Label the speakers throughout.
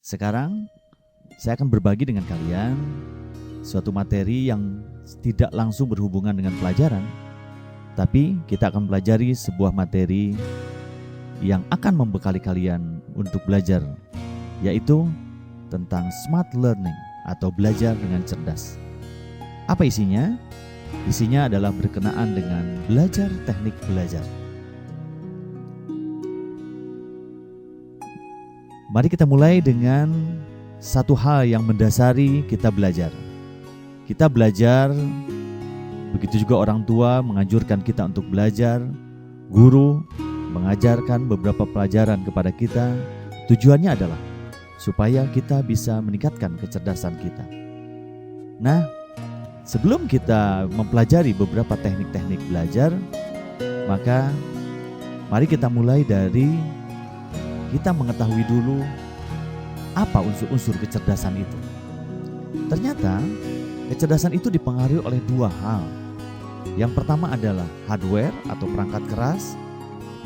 Speaker 1: Sekarang saya akan berbagi dengan kalian suatu materi yang tidak langsung berhubungan dengan pelajaran, tapi kita akan pelajari sebuah materi yang akan membekali kalian untuk belajar, yaitu tentang smart learning atau belajar dengan cerdas. Apa isinya? Isinya adalah berkenaan dengan belajar teknik belajar. Mari kita mulai dengan satu hal yang mendasari kita belajar. Kita belajar, begitu juga orang tua menganjurkan kita untuk belajar, guru mengajarkan beberapa pelajaran kepada kita. Tujuannya adalah supaya kita bisa meningkatkan kecerdasan kita. Nah, sebelum kita mempelajari beberapa teknik-teknik belajar, maka mari kita mulai dari kita mengetahui dulu apa unsur-unsur kecerdasan itu. Ternyata kecerdasan itu dipengaruhi oleh dua hal. Yang pertama adalah hardware atau perangkat keras.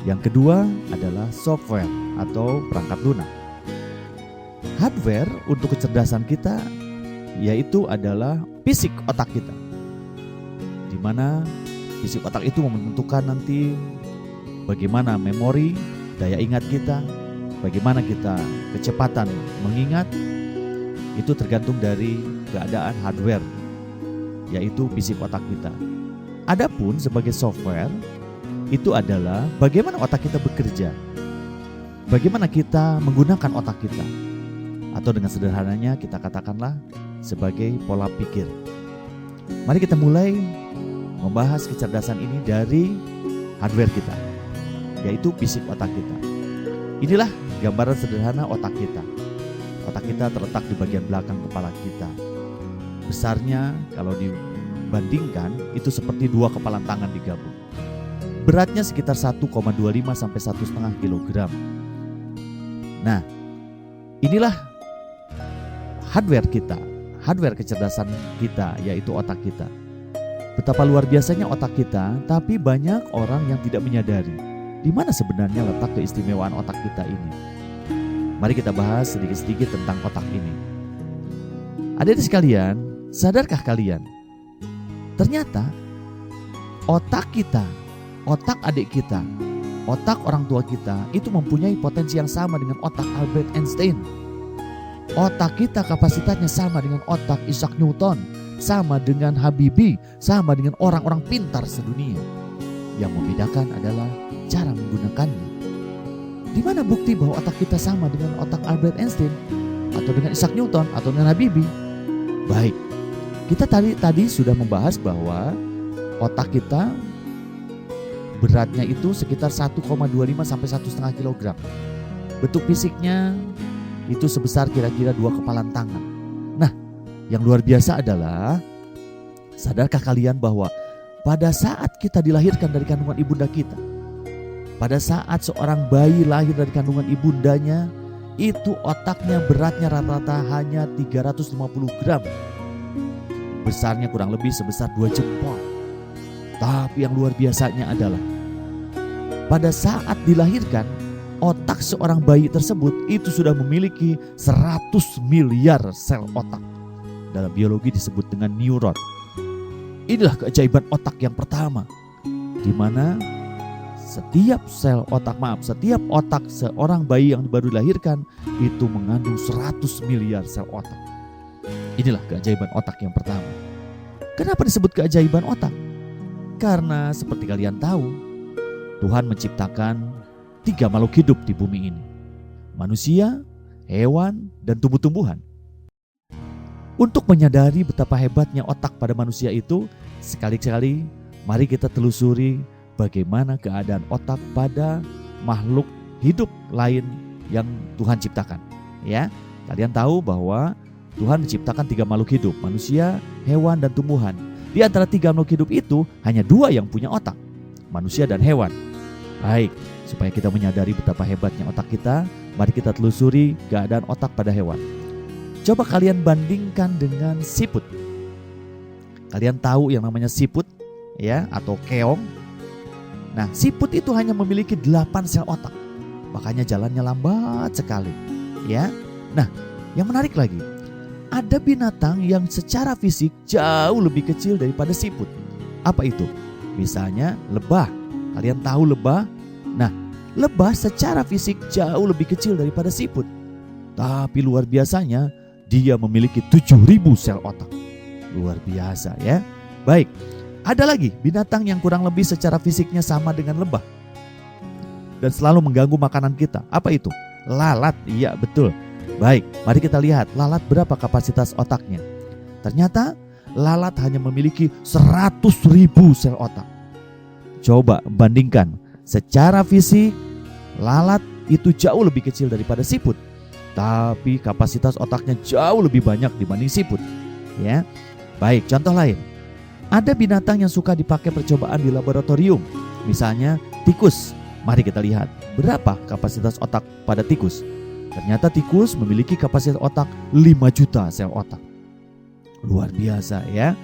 Speaker 1: Yang kedua adalah software atau perangkat lunak. Hardware untuk kecerdasan kita yaitu adalah fisik otak kita, di mana fisik otak itu menentukan nanti bagaimana memori, daya ingat kita, bagaimana kita kecepatan mengingat. Itu tergantung dari keadaan hardware, yaitu fisik otak kita. Adapun sebagai software, itu adalah bagaimana otak kita bekerja, bagaimana kita menggunakan otak kita, atau dengan sederhananya kita katakanlah sebagai pola pikir. Mari kita mulai membahas kecerdasan ini dari hardware kita, yaitu fisik otak kita. Inilah gambaran sederhana otak kita. Otak kita terletak di bagian belakang kepala kita. Besarnya kalau dibandingkan itu seperti dua kepalan tangan digabung. Beratnya sekitar 1,25 sampai 1,5 kg. Nah, inilah hardware kita, hardware kecerdasan kita, yaitu otak kita. Betapa luar biasanya otak kita, tapi banyak orang yang tidak menyadari di mana sebenarnya letak keistimewaan otak kita ini. Mari kita bahas sedikit-sedikit tentang otak ini. Adik-adik sekalian, sadarkah kalian? Ternyata otak kita, otak adik kita, otak orang tua kita itu mempunyai potensi yang sama dengan otak Albert Einstein. Otak kita kapasitasnya sama dengan otak Isaac Newton, sama dengan Habibie, sama dengan orang-orang pintar sedunia. Yang membedakan adalah cara menggunakannya. Di mana bukti bahwa otak kita sama dengan otak Albert Einstein atau dengan Isaac Newton atau dengan Habibie? Baik, kita tadi sudah membahas bahwa otak kita beratnya itu sekitar 1,25 sampai 1,5 kg. Bentuk fisiknya itu sebesar kira-kira dua kepalan tangan. Nah, yang luar biasa adalah, sadarkah kalian bahwa pada saat kita dilahirkan dari kandungan ibunda kita, pada saat seorang bayi lahir dari kandungan ibundanya, itu otaknya beratnya rata-rata hanya 350 gram. Besarnya kurang lebih sebesar 2 jempol. Tapi yang luar biasanya adalah, pada saat dilahirkan, otak seorang bayi tersebut itu sudah memiliki 100 miliar sel otak. Dalam biologi disebut dengan neuron. Inilah keajaiban otak yang pertama, di mana setiap otak seorang bayi yang baru dilahirkan itu mengandung 100 miliar sel otak. Inilah keajaiban otak yang pertama. Kenapa disebut keajaiban otak? Karena seperti kalian tahu, Tuhan menciptakan 3 makhluk hidup di bumi ini. Manusia, hewan, dan tumbuh-tumbuhan. Untuk menyadari betapa hebatnya otak pada manusia itu, sekali-kali mari kita telusuri bagaimana keadaan otak pada makhluk hidup lain yang Tuhan ciptakan. Ya, kalian tahu bahwa Tuhan menciptakan 3 makhluk hidup, manusia, hewan, dan tumbuhan. Di antara 3 makhluk hidup itu hanya 2 yang punya otak, manusia dan hewan. Baik, supaya kita menyadari betapa hebatnya otak kita, mari kita telusuri keadaan otak pada hewan. Coba kalian bandingkan dengan siput. Kalian tahu yang namanya siput, ya, atau keong. Nah, siput itu hanya memiliki 8 sel otak. Makanya jalannya lambat sekali, ya. Nah, Yang menarik lagi, ada binatang yang secara fisik jauh lebih kecil daripada siput. Apa itu? Misalnya lebah. Kalian tahu lebah? Nah, lebah secara fisik jauh lebih kecil daripada siput. Tapi luar biasanya, dia memiliki 7.000 sel otak. Luar biasa ya. Baik, ada lagi binatang yang kurang lebih secara fisiknya sama dengan lebah dan selalu mengganggu makanan kita. Apa itu? Lalat. Iya, betul. Baik, mari kita lihat lalat berapa kapasitas otaknya. Ternyata lalat hanya memiliki 100.000 sel otak. Coba bandingkan, secara fisik lalat itu jauh lebih kecil daripada siput, tapi kapasitas otaknya jauh lebih banyak dibanding siput. Ya, baik, contoh lain. Ada binatang yang suka dipakai percobaan di laboratorium, misalnya tikus. Mari kita lihat berapa kapasitas otak pada tikus. Ternyata tikus memiliki kapasitas otak 5 juta sel otak. Luar biasa ya.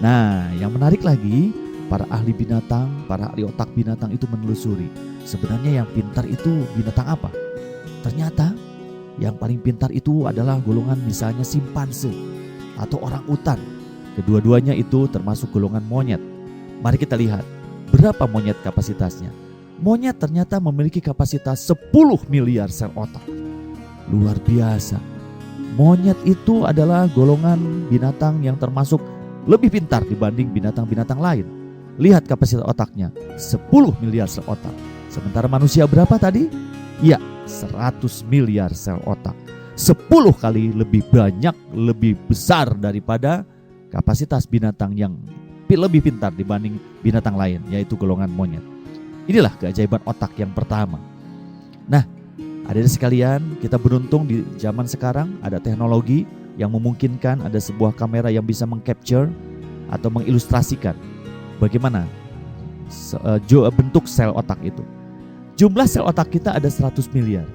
Speaker 1: Nah, yang menarik lagi, para ahli binatang, para ahli otak binatang itu menelusuri sebenarnya yang pintar itu binatang apa. Ternyata yang paling pintar itu adalah golongan misalnya simpanse atau orang utan. Kedua-duanya itu termasuk golongan monyet. Mari kita lihat berapa monyet kapasitasnya. Monyet ternyata memiliki kapasitas 10 miliar sel otak. Luar biasa. Monyet itu adalah golongan binatang yang termasuk lebih pintar dibanding binatang-binatang lain. Lihat kapasitas otaknya, 10 miliar sel otak. Sementara manusia berapa tadi? Ya, 100 miliar sel otak. 10 kali lebih banyak, lebih besar daripada kapasitas binatang yang lebih pintar dibanding binatang lain, yaitu golongan monyet. Inilah keajaiban otak yang pertama. Nah, adik-adik sekalian, kita beruntung di zaman sekarang ada teknologi yang memungkinkan ada sebuah kamera yang bisa mengcapture atau mengilustrasikan bagaimana bentuk sel otak itu. Jumlah sel otak kita ada 100 miliar.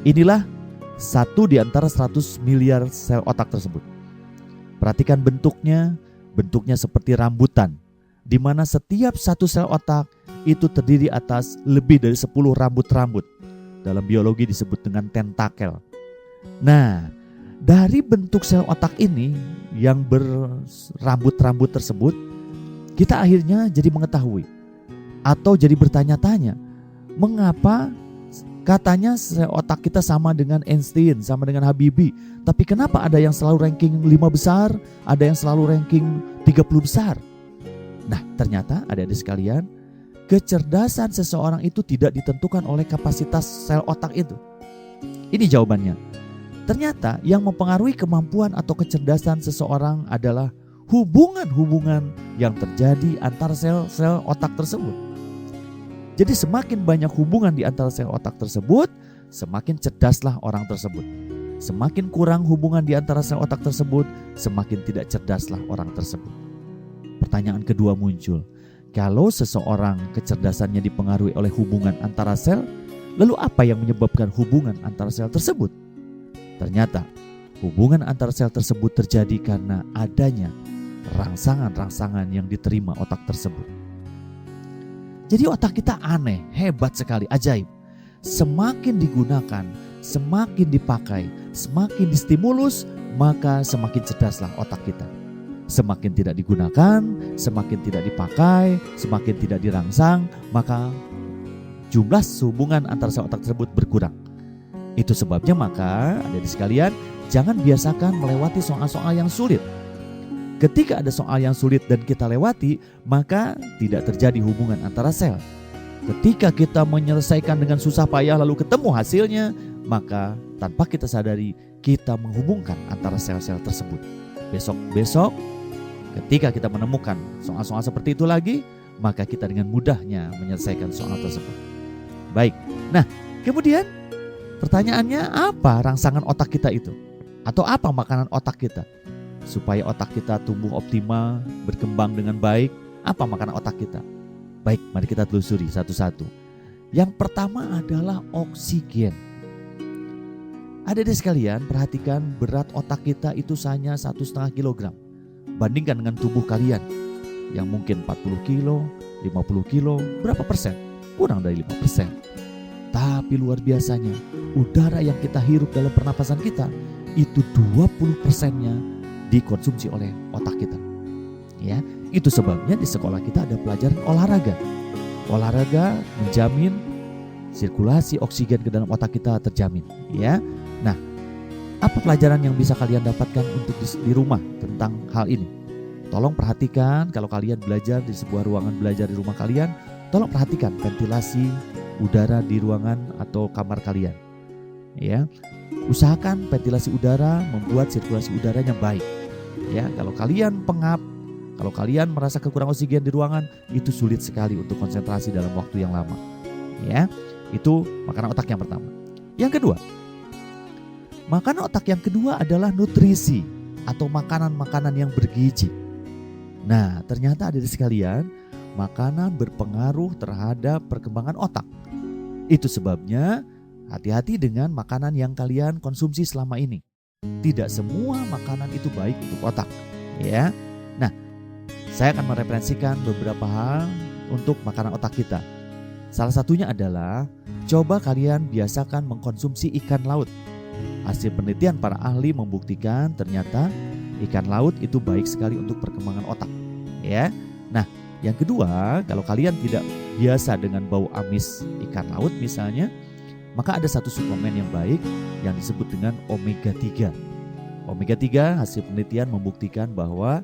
Speaker 1: Inilah satu di antara 100 miliar sel otak tersebut. Perhatikan bentuknya seperti rambutan, di mana setiap satu sel otak itu terdiri atas lebih dari 10 rambut-rambut. Dalam biologi disebut dengan tentakel. Nah, dari bentuk sel otak ini yang berambut-rambut tersebut, kita akhirnya jadi mengetahui atau jadi bertanya-tanya, mengapa katanya sel otak kita sama dengan Einstein, sama dengan Habibie, tapi kenapa ada yang selalu ranking 5 besar, ada yang selalu ranking 30 besar? Nah, ternyata adik-adik sekalian, kecerdasan seseorang itu tidak ditentukan oleh kapasitas sel otak itu. Ini jawabannya. Ternyata yang mempengaruhi kemampuan atau kecerdasan seseorang adalah hubungan-hubungan yang terjadi antara sel-sel otak tersebut. Jadi semakin banyak hubungan di antara sel otak tersebut, semakin cerdaslah orang tersebut. Semakin kurang hubungan di antara sel otak tersebut, semakin tidak cerdaslah orang tersebut. Pertanyaan kedua muncul. Kalau seseorang kecerdasannya dipengaruhi oleh hubungan antara sel, lalu apa yang menyebabkan hubungan antara sel tersebut? Ternyata hubungan antara sel tersebut terjadi karena adanya rangsangan-rangsangan yang diterima otak tersebut. Jadi otak kita aneh, hebat sekali, ajaib. Semakin digunakan, semakin dipakai, semakin distimulus, maka semakin cerdaslah otak kita. Semakin tidak digunakan, semakin tidak dipakai, semakin tidak dirangsang, maka jumlah hubungan antara sel otak tersebut berkurang. Itu sebabnya maka adik-adik sekalian, jangan biasakan melewati soal-soal yang sulit. Ketika ada soal yang sulit dan kita lewati, maka tidak terjadi hubungan antara sel. Ketika kita menyelesaikan dengan susah payah lalu ketemu hasilnya, maka tanpa kita sadari kita menghubungkan antara sel-sel tersebut. Besok-besok ketika kita menemukan soal-soal seperti itu lagi, maka kita dengan mudahnya menyelesaikan soal tersebut. Baik, nah kemudian pertanyaannya, apa rangsangan otak kita itu? Atau apa makanan otak kita? Supaya otak kita tumbuh optimal, berkembang dengan baik, apa makanan otak kita? Baik, mari kita telusuri satu-satu. Yang pertama adalah oksigen. Adik-adik sekalian, perhatikan berat otak kita itu hanya 1,5 kilogram. Bandingkan dengan tubuh kalian yang mungkin 40 kilo, 50 kilo, berapa persen? Kurang dari 5%. Tapi luar biasanya, udara yang kita hirup dalam pernapasan kita itu 20%-nya dikonsumsi oleh otak kita. Ya, itu sebabnya di sekolah kita ada pelajaran olahraga. Olahraga menjamin sirkulasi oksigen ke dalam otak kita terjamin, ya. Nah, apa pelajaran yang bisa kalian dapatkan untuk di rumah tentang hal ini? Tolong perhatikan kalau kalian belajar di sebuah ruangan belajar di rumah kalian, tolong perhatikan ventilasi udara di ruangan atau kamar kalian. Ya. Usahakan ventilasi udara membuat sirkulasi udaranya baik. Ya, kalau kalian pengap, kalau kalian merasa kekurangan oksigen di ruangan, itu sulit sekali untuk konsentrasi dalam waktu yang lama. Ya, itu makanan otak yang pertama. Yang kedua, makanan otak yang kedua adalah nutrisi atau makanan-makanan yang bergizi. Nah, ternyata adik sekalian, makanan berpengaruh terhadap perkembangan otak. Itu sebabnya hati-hati dengan makanan yang kalian konsumsi selama ini. Tidak semua makanan itu baik untuk otak, ya. Nah, saya akan mereferensikan beberapa hal untuk makanan otak kita. Salah satunya adalah coba kalian biasakan mengkonsumsi ikan laut. Hasil penelitian para ahli membuktikan ternyata ikan laut itu baik sekali untuk perkembangan otak, ya. Nah, yang kedua, kalau kalian tidak biasa dengan bau amis ikan laut misalnya, maka ada satu suplemen yang baik yang disebut dengan omega 3. Omega 3 hasil penelitian membuktikan bahwa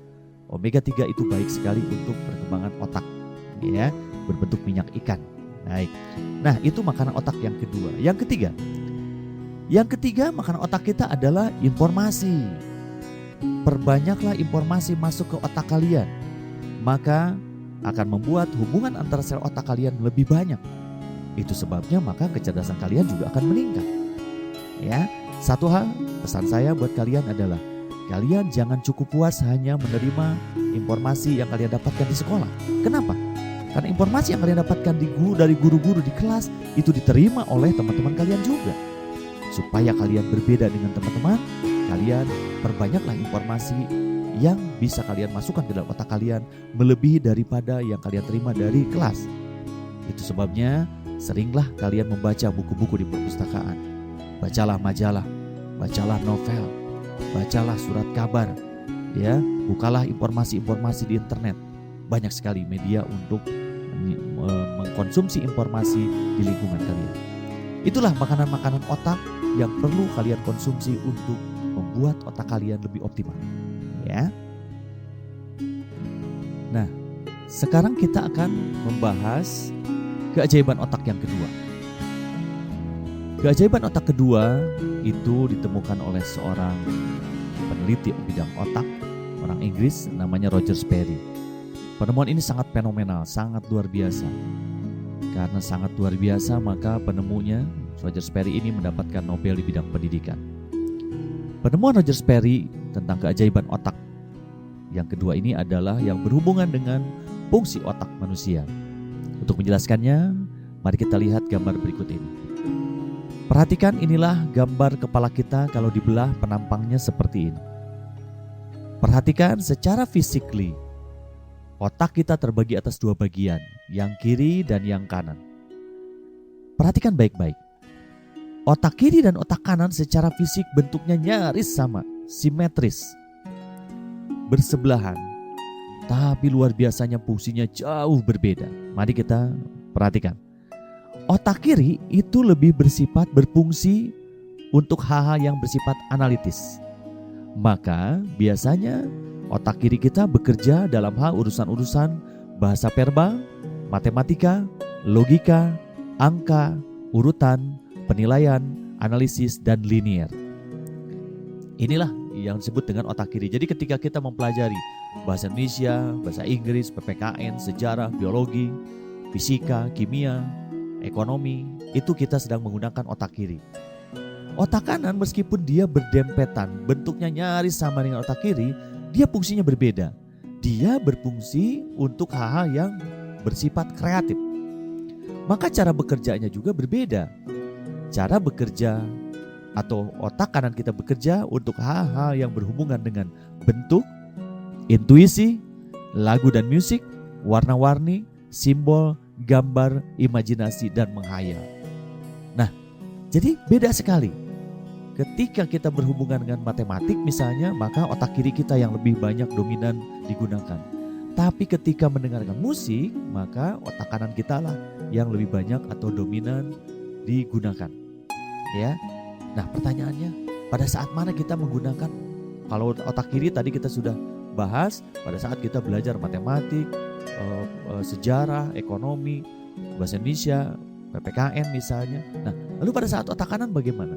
Speaker 1: omega 3 itu baik sekali untuk perkembangan otak, ya, berbentuk minyak ikan. Baik. Nah, itu makanan otak yang kedua. Yang ketiga. Yang ketiga, makanan otak kita adalah informasi. Perbanyaklah informasi masuk ke otak kalian. Maka akan membuat hubungan antara sel otak kalian lebih banyak. Itu sebabnya maka kecerdasan kalian juga akan meningkat. Ya, satu hal pesan saya buat kalian adalah kalian jangan cukup puas hanya menerima informasi yang kalian dapatkan di sekolah. Kenapa? Karena informasi yang kalian dapatkan dari guru-guru di kelas itu diterima oleh teman-teman kalian juga. Supaya kalian berbeda dengan teman-teman, kalian perbanyaklah informasi yang bisa kalian masukkan ke dalam otak kalian melebihi daripada yang kalian terima dari kelas. Itu sebabnya seringlah kalian membaca buku-buku di perpustakaan. Bacalah majalah, bacalah novel, bacalah surat kabar, ya, bukalah informasi-informasi di internet. Banyak sekali media untuk mengkonsumsi informasi di lingkungan kalian. Itulah makanan-makanan otak yang perlu kalian konsumsi untuk membuat otak kalian lebih optimal, ya. Nah, sekarang kita akan membahas keajaiban otak yang kedua. Keajaiban otak kedua itu ditemukan oleh seorang peneliti bidang otak, orang Inggris namanya Roger Sperry. Penemuan ini sangat fenomenal, sangat luar biasa. Karena sangat luar biasa, maka penemunya Roger Sperry ini mendapatkan Nobel di bidang pendidikan. Penemuan Roger Sperry tentang keajaiban otak yang kedua ini adalah yang berhubungan dengan fungsi otak manusia. Untuk menjelaskannya, mari kita lihat gambar berikut ini. Perhatikan, inilah gambar kepala kita kalau dibelah penampangnya seperti ini. Perhatikan secara fisikly, otak kita terbagi atas dua bagian, yang kiri dan yang kanan. Perhatikan baik-baik. Otak kiri dan otak kanan secara fisik bentuknya nyaris sama, simetris, bersebelahan. Tapi luar biasanya fungsinya jauh berbeda. Mari kita perhatikan. Otak kiri itu lebih bersifat berfungsi untuk hal-hal yang bersifat analitis. Maka biasanya otak kiri kita bekerja dalam hal urusan-urusan bahasa verbal, matematika, logika, angka, urutan, penilaian, analisis, dan linier. Inilah yang disebut dengan otak kiri. Jadi ketika kita mempelajari bahasa Indonesia, bahasa Inggris, PPKN, sejarah, biologi, fisika, kimia, ekonomi, itu kita sedang menggunakan otak kiri. Otak kanan meskipun dia berdempetan, bentuknya nyaris sama dengan otak kiri, dia fungsinya berbeda. Dia berfungsi untuk hal-hal yang bersifat kreatif. Maka cara bekerjanya juga berbeda. Cara bekerja atau otak kanan kita bekerja untuk hal-hal yang berhubungan dengan bentuk, intuisi, lagu dan musik, warna-warni, simbol, gambar, imajinasi, dan menghayal. Nah, jadi beda sekali. Ketika kita berhubungan dengan matematik misalnya, maka otak kiri kita yang lebih banyak dominan digunakan. Tapi ketika mendengarkan musik, maka otak kanan kita lah yang lebih banyak atau dominan digunakan. Ya. Nah, pertanyaannya, pada saat mana kita menggunakan? Kalau otak kiri tadi kita sudah bahas pada saat kita belajar matematik, sejarah, ekonomi, bahasa Indonesia, PPKN misalnya. Nah, lalu pada saat otak kanan bagaimana?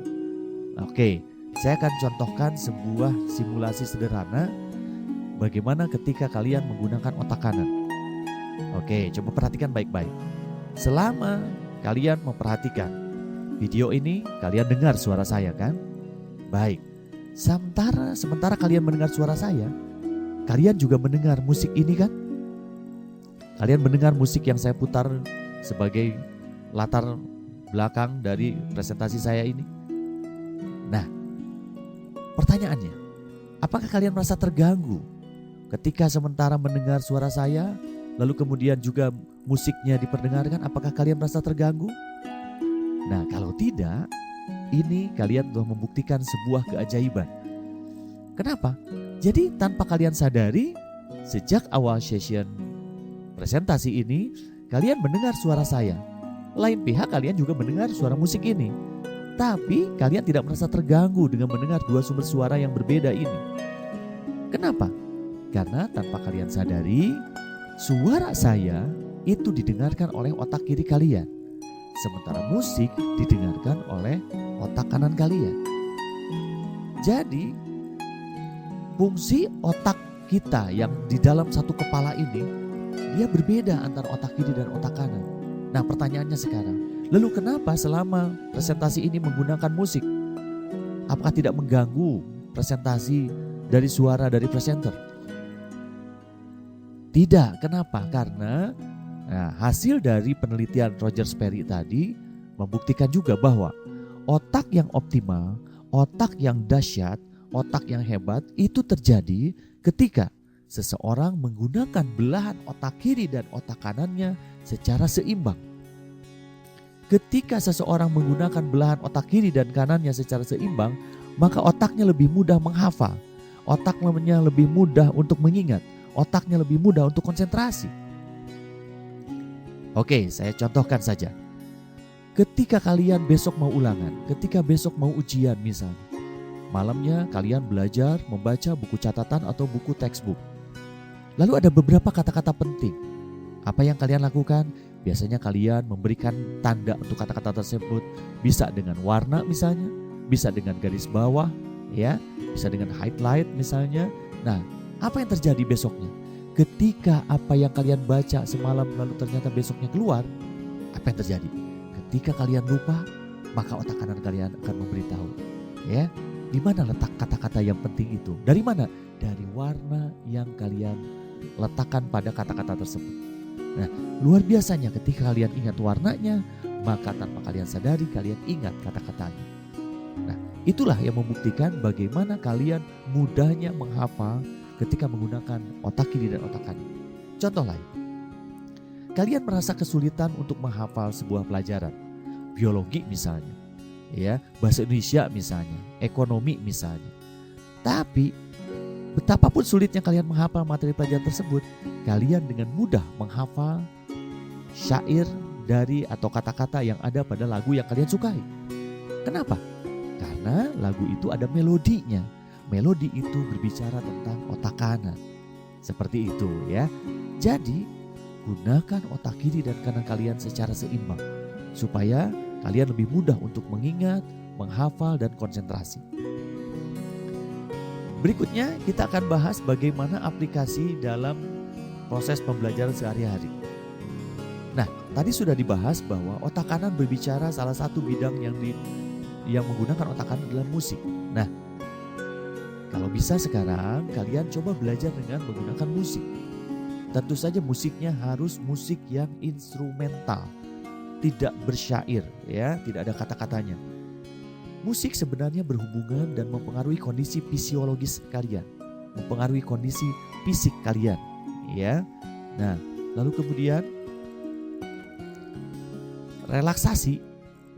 Speaker 1: Oke, saya akan contohkan sebuah simulasi sederhana bagaimana ketika kalian menggunakan otak kanan. Oke, coba perhatikan baik-baik. Selama kalian memperhatikan video ini, kalian dengar suara saya kan? Baik. Sementara kalian mendengar suara saya, kalian juga mendengar musik ini kan? Kalian mendengar musik yang saya putar sebagai latar belakang dari presentasi saya ini. Nah, pertanyaannya, apakah kalian merasa terganggu ketika sementara mendengar suara saya, lalu kemudian juga musiknya diperdengarkan? Apakah kalian merasa terganggu? Nah, kalau tidak, ini kalian telah membuktikan sebuah keajaiban. Kenapa? Jadi tanpa kalian sadari, sejak awal session presentasi ini, kalian mendengar suara saya. Lain pihak kalian juga mendengar suara musik ini. Tapi kalian tidak merasa terganggu dengan mendengar dua sumber suara yang berbeda ini. Kenapa? Karena tanpa kalian sadari, suara saya itu didengarkan oleh otak kiri kalian. Sementara musik didengarkan oleh otak kanan kalian. Jadi fungsi otak kita yang di dalam satu kepala ini, dia berbeda antara otak kiri dan otak kanan. Nah, pertanyaannya sekarang, lalu kenapa selama presentasi ini menggunakan musik? Apakah tidak mengganggu presentasi dari suara dari presenter? Tidak, kenapa? Karena hasil dari penelitian Roger Sperry tadi membuktikan juga bahwa otak yang optimal, otak yang dahsyat, otak yang hebat itu terjadi ketika seseorang menggunakan belahan otak kiri dan otak kanannya secara seimbang. Ketika seseorang menggunakan belahan otak kiri dan kanannya secara seimbang, maka otaknya lebih mudah menghafal, otaknya lebih mudah untuk mengingat, otaknya lebih mudah untuk konsentrasi. Oke, saya contohkan saja. Ketika kalian besok mau ulangan, ketika besok mau ujian misalnya, malamnya kalian belajar membaca buku catatan atau buku textbook. Lalu ada beberapa kata-kata penting. Apa yang kalian lakukan? Biasanya kalian memberikan tanda untuk kata-kata tersebut, bisa dengan warna misalnya, bisa dengan garis bawah, ya, bisa dengan highlight misalnya. Nah, apa yang terjadi besoknya? Ketika apa yang kalian baca semalam lalu ternyata besoknya keluar, apa yang terjadi? Ketika kalian lupa, maka otak kanan kalian akan memberitahu, ya, di mana letak kata-kata yang penting itu. Dari mana? Dari warna yang kalian letakkan pada kata-kata tersebut. Nah, luar biasanya ketika kalian ingat warnanya, maka tanpa kalian sadari kalian ingat kata-katanya. Nah, itulah yang membuktikan bagaimana kalian mudahnya menghafal ketika menggunakan otak kiri dan otak kanan. Contoh lain, kalian merasa kesulitan untuk menghafal sebuah pelajaran, biologi misalnya, ya, bahasa Indonesia misalnya, ekonomi misalnya. Tapi betapapun sulitnya kalian menghafal materi pelajaran tersebut, kalian dengan mudah menghafal syair dari atau kata-kata yang ada pada lagu yang kalian sukai. Kenapa? Karena lagu itu ada melodinya. Melodi itu berbicara tentang otak kanan. Seperti itu ya. Jadi gunakan otak kiri dan kanan kalian secara seimbang, supaya kalian lebih mudah untuk mengingat, menghafal, dan konsentrasi. Berikutnya kita akan bahas bagaimana aplikasi dalam proses pembelajaran sehari-hari. Nah, tadi sudah dibahas bahwa otak kanan berbicara, salah satu bidang yang menggunakan otak kanan adalah musik. Nah, kalau bisa sekarang kalian coba belajar dengan menggunakan musik. Tentu saja musiknya harus musik yang instrumental, tidak bersyair, ya, tidak ada kata-katanya. Musik sebenarnya berhubungan dan mempengaruhi kondisi fisiologis kalian, mempengaruhi kondisi fisik kalian, ya. Nah, lalu kemudian relaksasi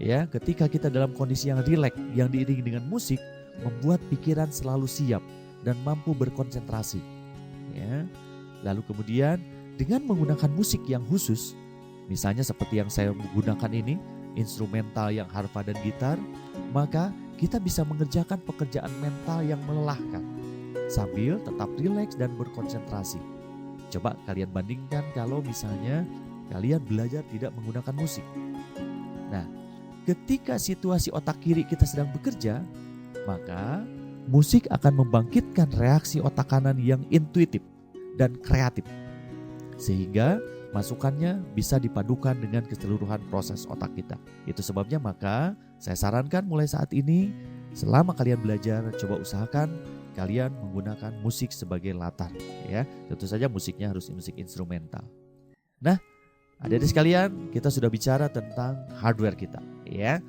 Speaker 1: Ya, ketika kita dalam kondisi yang rileks, yang diiringi dengan musik, membuat pikiran selalu siap dan mampu berkonsentrasi. Ya. Lalu kemudian dengan menggunakan musik yang khusus, misalnya seperti yang saya menggunakan ini, instrumental yang harpa dan gitar, maka kita bisa mengerjakan pekerjaan mental yang melelahkan sambil tetap rileks dan berkonsentrasi. Coba kalian bandingkan kalau misalnya kalian belajar tidak menggunakan musik. Nah, ketika situasi otak kiri kita sedang bekerja, maka musik akan membangkitkan reaksi otak kanan yang intuitif dan kreatif, sehingga masukannya bisa dipadukan dengan keseluruhan proses otak kita. Itu sebabnya maka saya sarankan mulai saat ini, selama kalian belajar, coba usahakan kalian menggunakan musik sebagai latar. Ya, tentu saja musiknya harus musik instrumental. Nah, adik-adik sekalian, kita sudah bicara tentang hardware kita, ya.